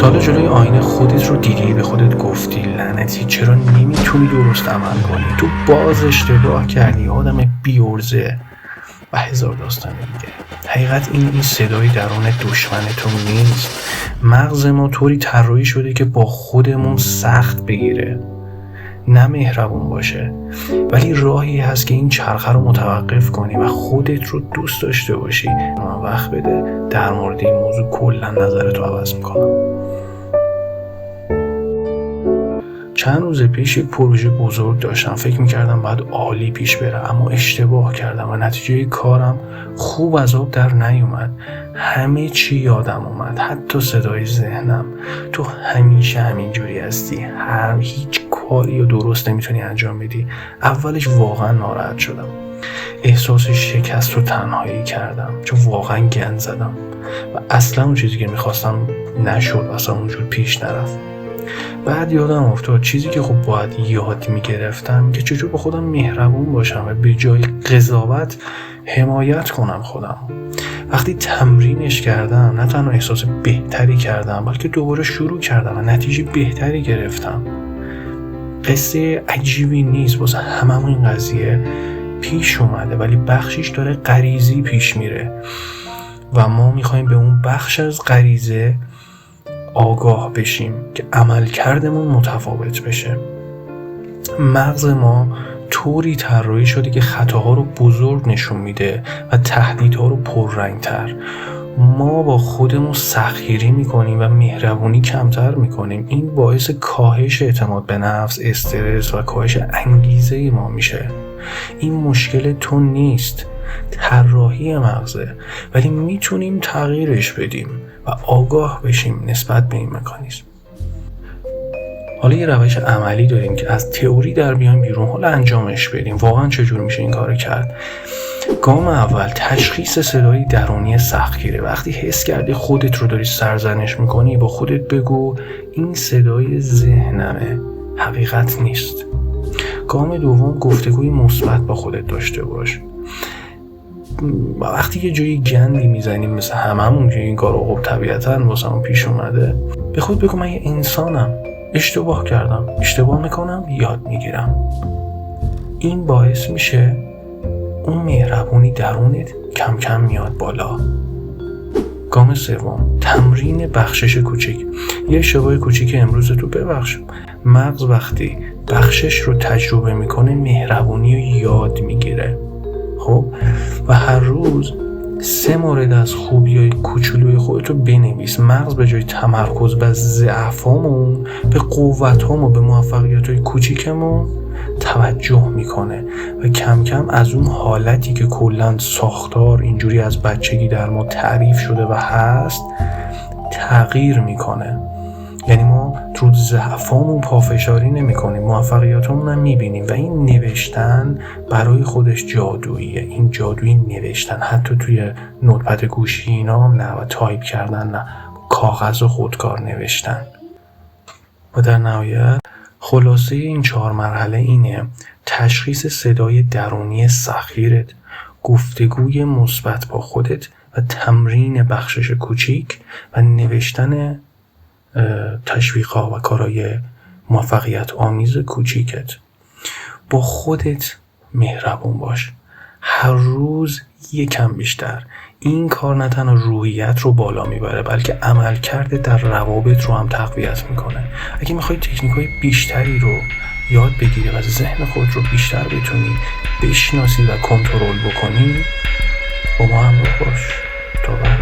تا حالا جلوی آینه خودت رو دیدی، به خودت گفتی لعنتی چرا نمیتونی درست عمل کنی، تو باز اشتباه کردی، آدم بیورزه و هزار داستان دیگه. حقیقت این صدای درون دشمن تو نیست. مغز ما طوری طراحی شده که با خودمون سخت بگیره، نه مهربون باشه. ولی راهی هست که این چرخه رو متوقف کنی و خودت رو دوست داشته باشی. من وقت بده، در مورد این موضوع کلا نظرتو عوض میکنم. چند روز پیش یک پروژه بزرگ داشتم، فکر میکردم باید عالی پیش بره، اما اشتباه کردم و نتیجه کارم خوب از آب در نیومد. همه چی یادم اومد، حتی صدای ذهنم. تو همیشه همینجوری هستی، هیچ کاری رو درست نمیتونی انجام بدی. اولش واقعا ناراحت شدم، احساس شکست و تنهایی کردم، چون واقعا گند زدم و اصلا اون چیزی که میخواستم نشد، اصلا اونجور پیش نرفت. بعد یادم افتاد چیزی که خب باید یاد میگرفتم که چجور با خودم مهربون باشم و به جای قضاوت حمایت کنم خودم. وقتی تمرینش کردم نه تنها احساس بهتری کردم، بلکه دوباره شروع کردم و نتیجه بهتری گرفتم. قصه عجیبی نیست، واسه هممون این قضیه پیش اومده، ولی بخشیش داره غریزی پیش میره و ما میخوایم به اون بخش از غریزه آگاه بشیم که عملکردمون متفاوت بشه. مغز ما طوری طراحی شده که خطاها رو بزرگ نشون میده و تهدیدها رو پررنگتر. ما با خودمون سختگیری میکنیم و مهربونی کمتر میکنیم. این باعث کاهش اعتماد به نفس، استرس و کاهش انگیزه ما میشه. این مشکل تو نیست، طراحی مغزه، ولی میتونیم تغییرش بدیم و آگاه بشیم نسبت به این مکانیزم. حالا یه روش عملی داریم که از تئوری در بیایم بیرون، حالا انجامش بدیم. واقعا چجور میشه این کارو کرد؟ گام اول تشخیص صدای درونی سختگیره. وقتی حس کردی خودت رو داری سرزنش میکنی، با خودت بگو این صدای ذهنمه، حقیقت نیست. گام دوم گفتگوی مثبت با خودت داشته باش. وقتی یه جایی گندی میزنیم مثل هممون که این کارو خب طبیعتاً واسمون پیش اومده، به خود بگو من یه انسانم، اشتباه کردم، اشتباه میکنم، یاد میگیرم. این باعث میشه اون مهربونی درونت کم کم میاد بالا. گام سوم تمرین بخشش کوچیک. یه اشتباه کوچیک امروز تو ببخش. مغز وقتی بخشش رو تجربه میکنه مهربونی رو یاد میگیره. خب و هر روز 3 مورد از خوبی‌های کوچولوی خودتو بنویس. مغز به جای تمرکز بر ضعفامون به قوت‌هامون، به موفقیت‌های کوچیکمون توجه میکنه و کم کم از اون حالتی که کلاً ساختار اینجوری از بچگی در ما تعریف شده و هست تغییر میکنه. یعنی ما تو ضعفامون پافشاری نمی‌کنیم، موفقیتامون هم می‌بینیم و این نوشتن برای خودش جادوییه. این جادویی نوشتن، حتی توی نوتپد گوشی اینا هم نه، و تایپ کردن نه، کاغذ و خودکار نوشتن. و در نهایت خلاصه این 4 مرحله اینه: تشخیص صدای درونی سختگیرت، گفتگوی مثبت با خودت و تمرین بخشش کوچیک و نوشتن تشویق‌ها و کارهای موفقیت آمیز کوچیکت. با خودت مهربون باش، هر روز یکم بیشتر. این کار نه تنها روحیت رو بالا میبره، بلکه عملکرد در روابط رو هم تقویت میکنه. اگه میخوای تکنیک‌های بیشتری رو یاد بگیری و ذهن خود رو بیشتر بتونی بشناسی و کنترل بکنی، با ما همراه باش. تا بعد.